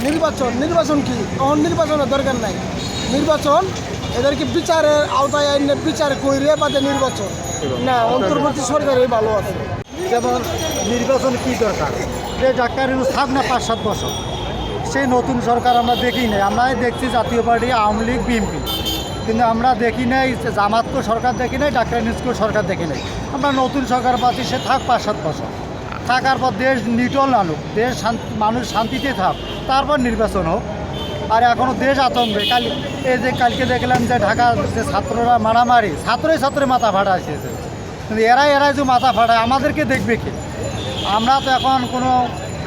নির্বাচন কি এখন নির্বাচনের দরকার নাই। নির্বাচন এদেরকে বিচারের আওতায় আইনে বিচার কইরে বাদে নির্বাচন না, অন্তর্বর্তী সরকারই ভালো আছে। যেমন নির্বাচন কি দরকার, যে ডাক্তার ইউনূস থাক না 5-7 বছর, সেই নতুন সরকার আমরা দেখি নাই। আমরাই দেখছি জাতীয় পার্টি, আওয়ামী লীগ, বিএনপি, কিন্তু আমরা দেখি নাই জামাতকে সরকার দেখি নাই, ডাক্তার ইউনূসকেও সরকার দেখি নাই। আমরা নতুন সরকার পাচ্ছি, সে থাক 5-7 বছর, থাকার পর দেশ নিটল আনুক, দেশ মানুষ শান্তিতে থাক, তারপর নির্বাচন হোক। আর এখনও দেশ আতঙ্কে। এই যে কালকে দেখলাম যে ঢাকা যে ছাত্ররা মারামারি, ছাত্রে মাথা ফাটা আসছে, কিন্তু এরাই যে মাথা ফাটায় আমাদেরকে দেখবে কি? আমরা তো এখন কোনো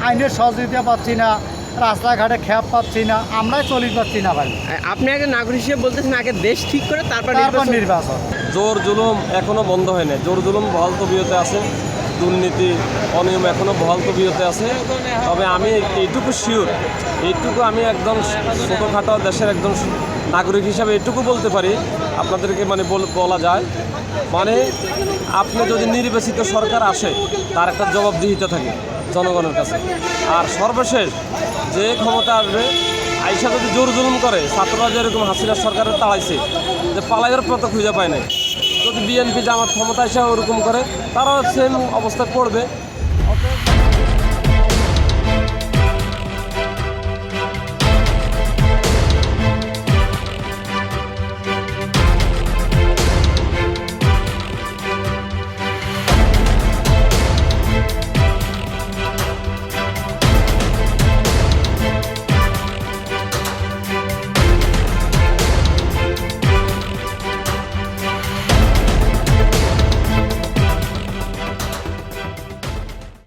আইনের সহযোগিতা পাচ্ছি না, রাস্তাঘাটে খেয়াপ পাচ্ছি না, আমরাই চলিত পাচ্ছি না ভাই। আপনি আগে নাগরিক হিসেবে বলতেছেন আগে দেশ ঠিক করে তারপর নির্বাচন। জোর জুলুম এখনও বন্ধ হয় না, জোর জুলুম বহাল তবিয়তে আছে, দুর্নীতি অনিয়ম এখনও বহাল তবিয়তে আছে। তবে আমি এইটুকু শিওর, এইটুকু আমি একদম ছোটোখাটো দেশের একজন নাগরিক হিসাবে এইটুকু বলতে পারি আপনাদেরকে, মানে বলা যায়, মানে আপনি যদি নির্বাচিত সরকার আসে তার একটা জবাবদিহিতা থাকে জনগণের কাছে। আর সর্বশেষ যে ক্ষমতা আসবে আইসা যদি জোর জুলুম করে, ছাত্ররা যেরকম হাসিনা সরকারের তাড়াইছে যে পালাইয়ের পথ খুঁজে পায় নাই, যদি বিএনপি জামাত ক্ষমতা এসে ওরকম করে তারাও সেম অবস্থায় পড়বে।